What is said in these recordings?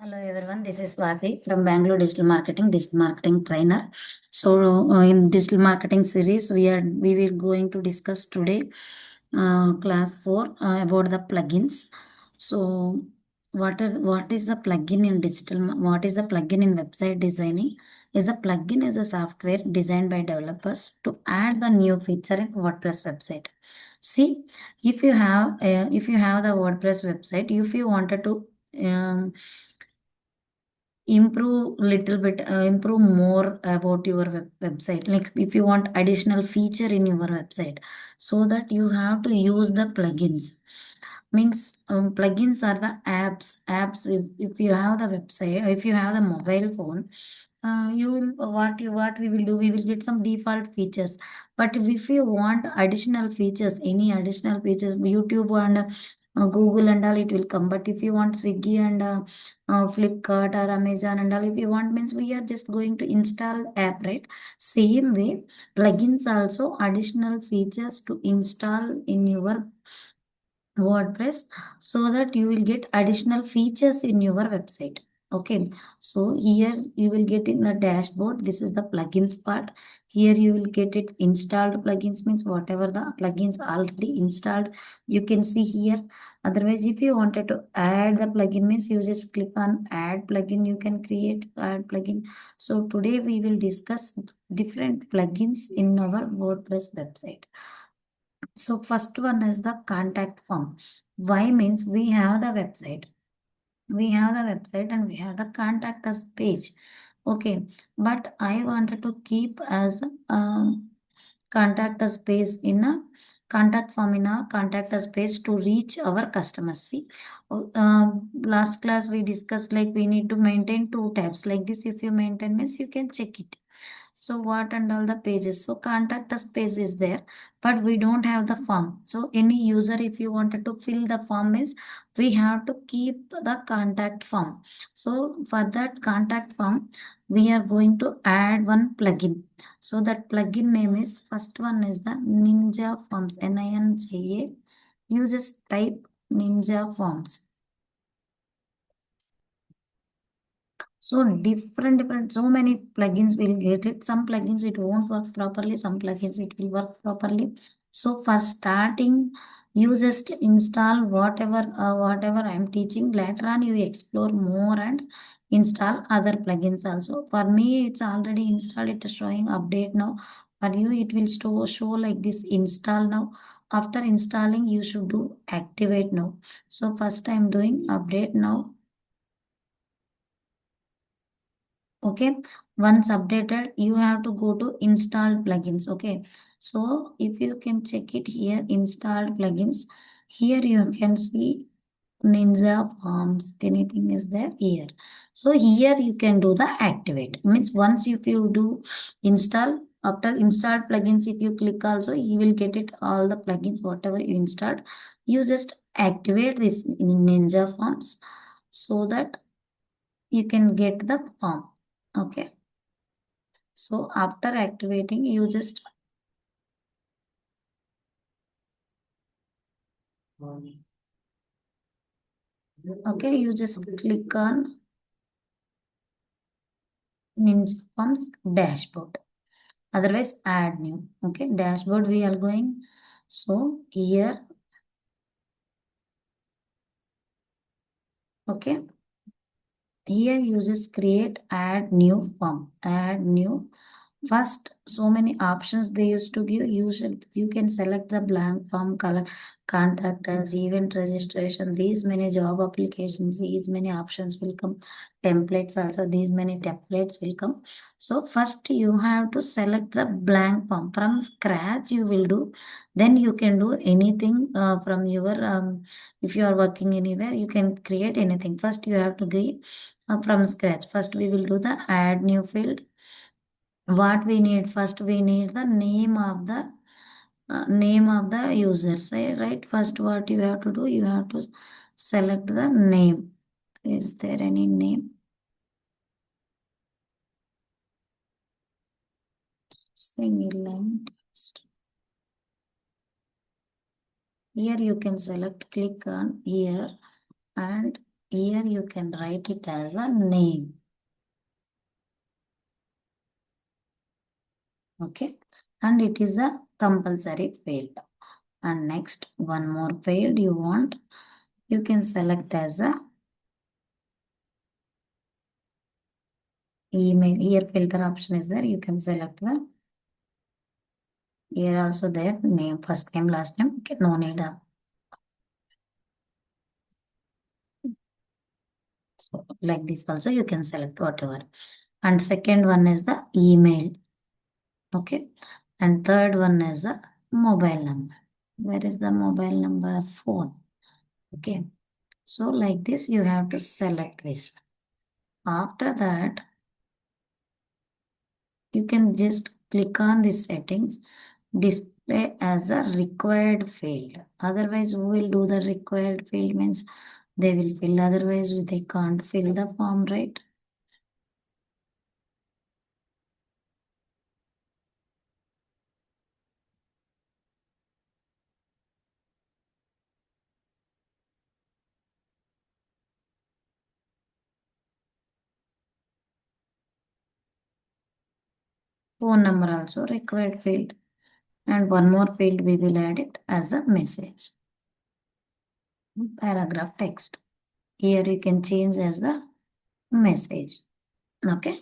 Hello everyone, this is Swati from Bangalore Digital Marketing trainer. So in digital marketing series, we were going to discuss today class 4 about the plugins. So what is the plugin in what is the plugin in website designing? Is a plugin is a software designed by developers to add the new feature in WordPress website. See, if you have the WordPress website, if you wanted to um, improve more about your website, like if you want additional feature in your website, so that you have to use the plugins. Means plugins are the apps. If you have the website, if you have the mobile phone, you will what we will do, we will get some default features. But if you want additional features, any additional features, YouTube and Google and all, it will come. But if you want Swiggy and Flipkart or Amazon and all, if you want, means we are just going to install app, right? Same way, plugins also additional features to install in your WordPress, so that you will get additional features in your website. Okay, so here you will get in the dashboard. This is the plugins part. Here you will get it installed plugins, means whatever the plugins already installed, you can see here. Otherwise, if you wanted to add the plugin, means you just click on add plugin. You can create add plugin. So today we will discuss different plugins in our WordPress website. So first one is the contact form. Why means we have the website. We have the website and we have the contact us page. Okay, but I wanted to keep as contact us page in a contact form in a contact us page to reach our customers. See, last class we discussed like we need to maintain two tabs like this. If you maintain means you can check it. So what and all the pages. So contact us page is there, but we don't have the form. So any user, if you wanted to fill the form is, we have to keep the contact form. So for that contact form, we are going to add one plugin. So that plugin name is, first one is the Ninja Forms, Ninja. You just type Ninja Forms. So different, so many plugins will get it. Some plugins it won't work properly. Some plugins it will work properly. So for starting, you just install whatever I'm teaching. Later on, you explore more and install other plugins also. For me, it's already installed. It is showing update now. For you, it will show like this install now. After installing, you should do activate now. So first I'm doing update now. Okay, once updated, you have to go to installed plugins. Okay, so if you can check it here, installed plugins, here you can see Ninja Forms, anything is there here. So here you can do the activate. Means once if you do install, after installed plugins, if you click also, you will get it all the plugins, whatever you installed. You just activate this Ninja Forms so that you can get the form. Okay. So after activating, you just okay, you just click on Ninja Forms dashboard. Otherwise, add new. Okay, dashboard we are going. So here, okay, here you just create add new form, add new. First, so many options they used to give. You can select the blank form, color, contact us, event registration. These many job applications, these many options will come. Templates also, these many templates will come. So first you have to select the blank form from scratch. You will do. Then you can do anything from your. If you are working anywhere, you can create anything. First you have to create from scratch. First we will do the add new field. What we need, first we need the name of the user, say, right? First what you have to do, you have to select the name. Is there any name? Single line text. Here you can select, click on here, and Here you can write it as a name. Okay. And it is a compulsory field. And next, one more field you want, you can select as a email. Here filter option is there. You can select the, here also there, name, first name, last name. Okay, no need. So like this also you can select whatever. And second one is the email. Okay. And third one is the mobile number. Where is the mobile number? Phone. Okay. So like this, you have to select this. After that, you can just click on the settings, display as a required field. Otherwise, who will do the required field means they will fill. Otherwise, they can't fill the form, right? Phone number also required field. And one more field we will add it as a message. Paragraph text. Here you can change as the message. Okay.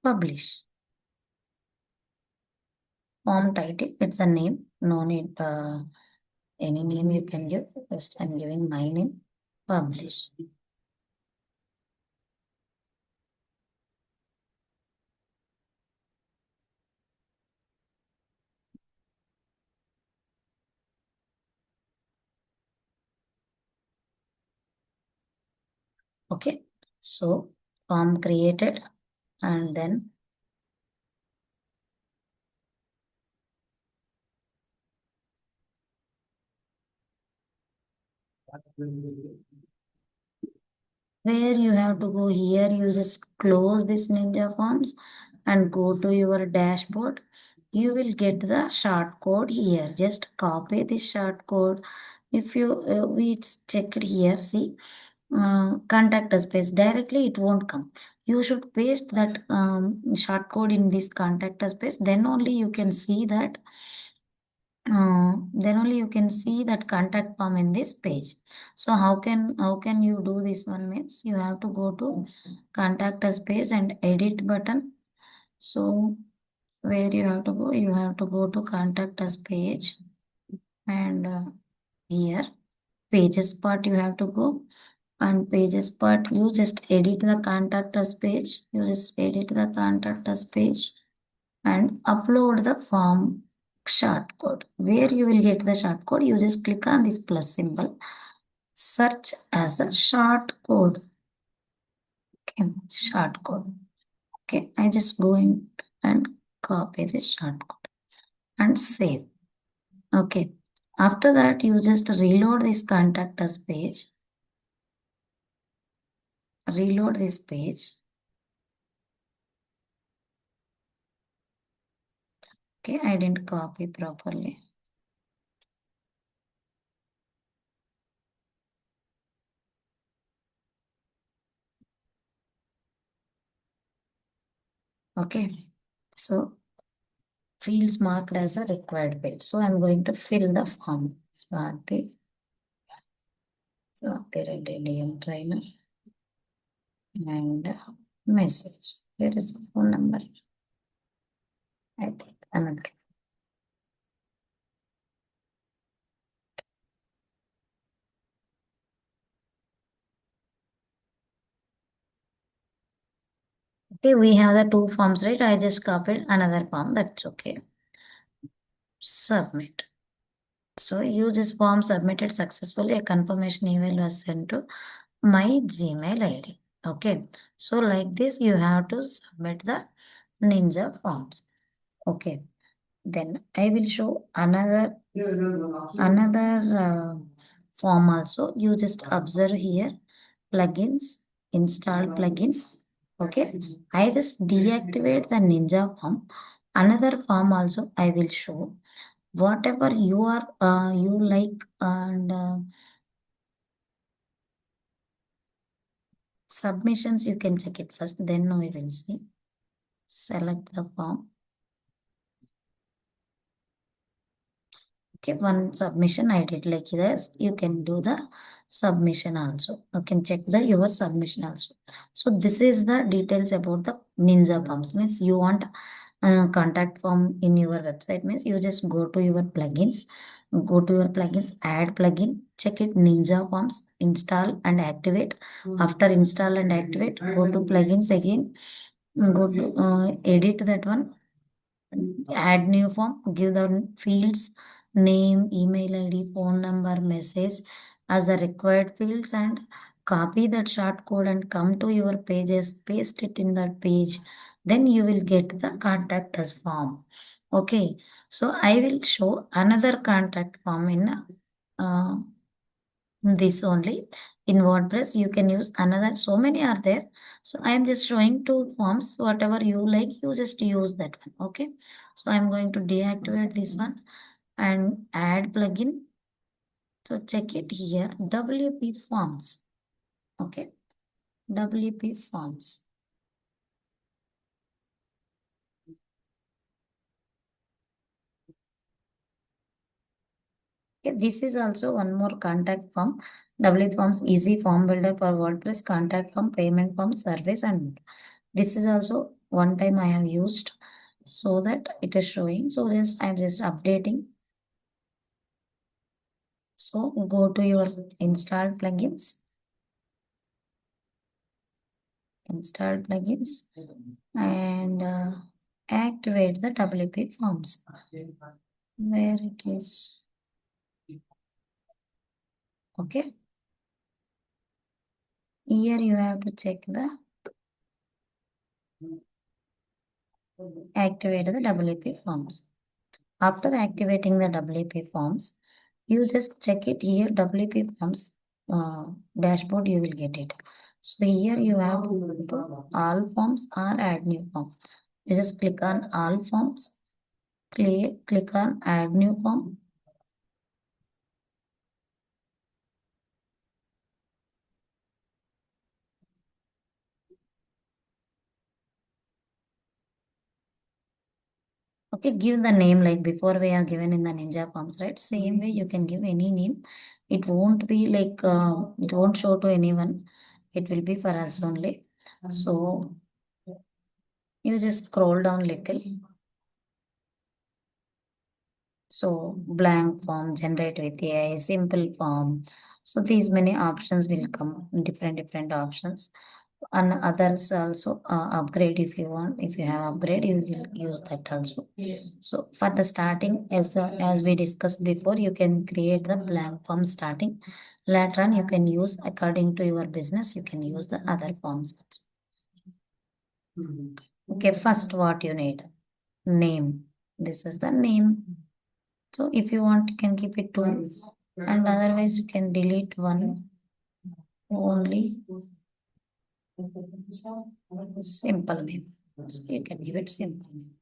Publish. Form title. It's a name. No need any name you can give. Just I'm giving my name. Publish. Okay. So form created and then where you have to go here, you just close this Ninja Forms and go to your dashboard. You will get the short code here. Just copy this short code. If you we checked here, see contact us page directly, it won't come. You should paste that short code in this contact us page. Then only you can see that contact form in this page. So how can you do this one means you have to go to contact us page and edit button. So where you have to go? You have to go to contact us page and here pages part you have to go, and pages part you just edit the contact us page. You just edit the contact us page and upload the form short code. Where you will get the short code, you just click on this plus symbol, search as a short code. Okay, short code. Okay, I just go in and copy this short code and save. Okay, after that, you just reload this contact us page. Reload this page. Okay, I didn't copy properly. Okay, so fields marked as a required field. So I'm going to fill the form. Swati Reddy DM trainer and message. Here is the phone number. I take another. Okay, we have the two forms, right? I just copied another form. That's okay. Submit. So you this form submitted successfully. A confirmation email was sent to my Gmail ID. Okay. So like this, you have to submit the Ninja forms. Okay. Then I will show another form also. You just observe here plugins, install plugin. Okay, I just deactivate the Ninja form. Another form also I will show. Whatever you are you like and submissions you can check it first, then we will see. Select the form. Okay, one submission I did like this. You can do the submission also. You can check the your submission also. So this is the details about the Ninja forms. Means you want contact form in your website, means you just go to your plugins, add plugin, check it Ninja forms, install and activate. After install and activate, go to plugins again, go to edit that one, add new form, give the fields name, email ID, phone number, message as the required fields, and copy that short code and come to your pages, paste it in that page, then you will get the contact us form. Okay, so I will show another contact form in uh, this only. In WordPress you can use another, so many are there, so I am just showing two forms. Whatever you like, you just use that one. Okay, so I'm going to deactivate this one and add plugin. So check it here, WP forms. Okay, WP forms. Okay, this is also one more contact form. WP forms, easy form builder for WordPress, contact form, payment form, service, and more. This is also one time I have used, so that it is showing. So just I'm just updating. So go to your installed plugins, and activate the WP forms. Where it is. Okay. Here you have to check the activate the WP forms. After activating the WP forms, you just check it here, WP forms dashboard, you will get it. So here you have to go to all forms or add new form. You just click on all forms, click on add new form. Okay, give the name like before we are given in the Ninja forms, right? Same way you can give any name. It won't be like, it won't show to anyone. It will be for us only. So you just scroll down little. So blank form, generate with AI, simple form. So these many options will come, different options. And others also upgrade if you want. If you have upgrade, you will use that also. So for the starting, as we discussed before, you can create the blank form starting. Later on, you can use according to your business. You can use the other forms also. Okay, first what you need, name. This is the name. So if you want, you can keep it two, and otherwise you can delete one only. Simple name. So you can give it simple name.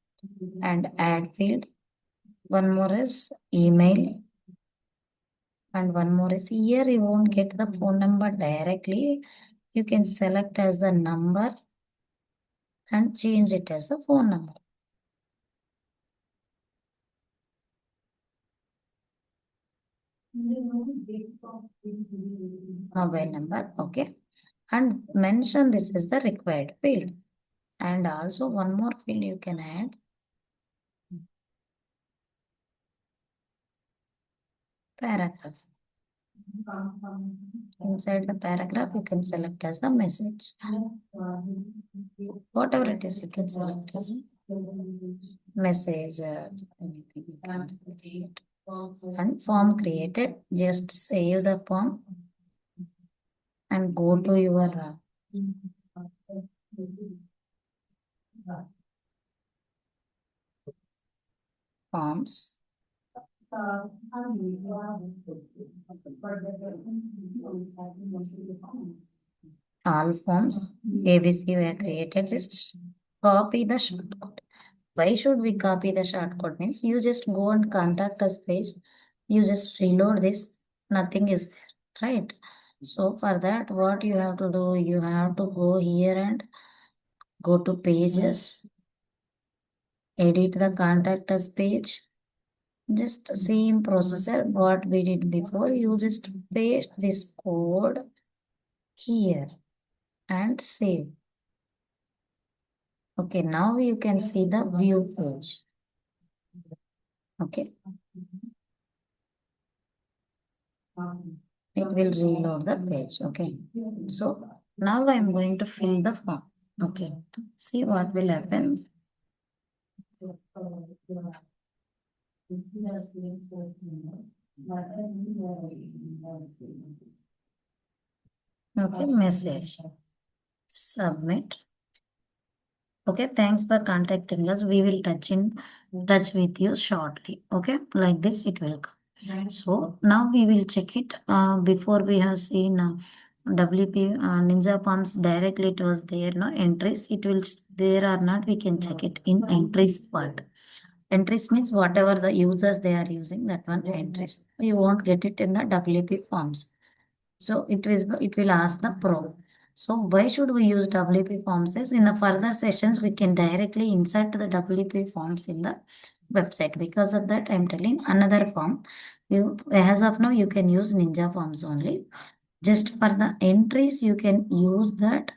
And add field. One more is email. And one more is here you won't get the phone number directly. You can select as the number and change it as a phone number. Mobile number, okay. And mention this is the required field. And also one more field you can add. Paragraph. Inside the paragraph, you can select as the message. Whatever it is, you can select as message, anything you can create. And form created, just save the form and go to your forms. all forms ABC were created. Just copy the shortcut. Why should we copy the shortcut? Means you just go and contact us page. You just reload this. Nothing is there, right? So for that, what you have to do, you have to go here and go to pages, edit the contact us page. Just same processor what we did before. You just paste this code here and save. Okay, now you can see the view page. Okay, it will reload the page. Okay, so now I'm going to fill the form. Okay, see what will happen. Okay, message submit. Okay, thanks for contacting us. We will touch with you shortly. Okay, like this it will come. So now we will check it. Before we have seen WP Ninja Forms directly it was there. No entries. It will there or not. We can check it in entries part. Entries means whatever the users they are using that one entries. You won't get it in the WP forms. So it will ask the pro. So why should we use WP forms? Is in the further sessions we can directly insert the WP forms in the website. Because of that, I'm telling another form. You as of now you can use Ninja forms only. Just for the entries, you can use that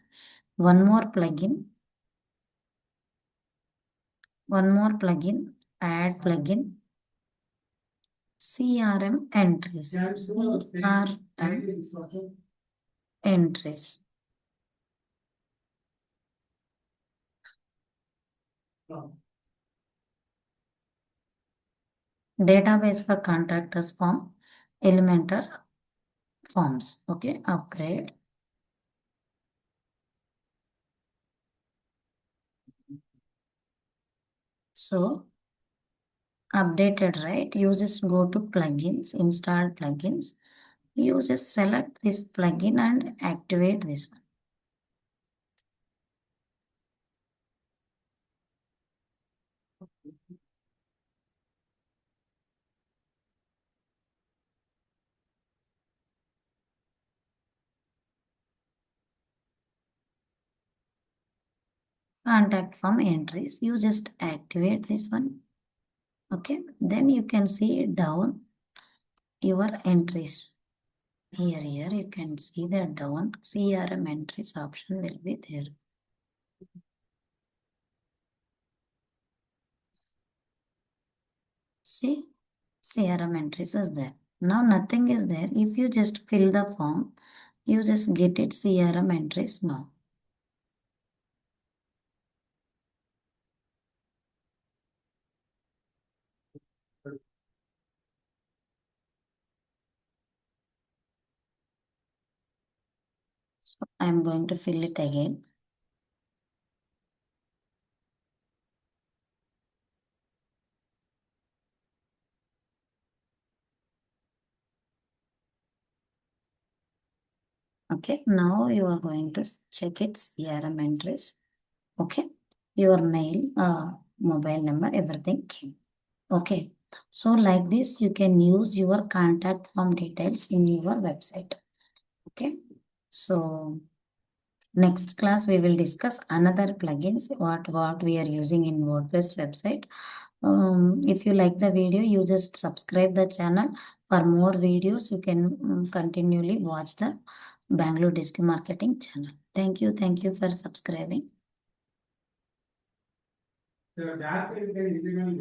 one more plugin. Add plugin. CRM entries. CRM entries. Database for contractors form, Elementor forms. Okay, upgrade. So updated, right? You just go to plugins, install plugins. You just select this plugin and activate this one. Contact form entries. You just activate this one. Okay, then you can see down your entries. Here you can see the down CRM entries option will be there. See, CRM entries is there. Now nothing is there. If you just fill the form, you just get it CRM entries now. I am going to fill it again. Okay, now you are going to check its CRM entries. Okay, your mail, mobile number, everything came. Okay, so like this, you can use your contact form details in your website. Okay, so next class we will discuss another plugins what we are using in WordPress website. If you like the video, you just subscribe the channel. For more videos, you can continually watch the Bangalore Digital Marketing channel. Thank you for subscribing.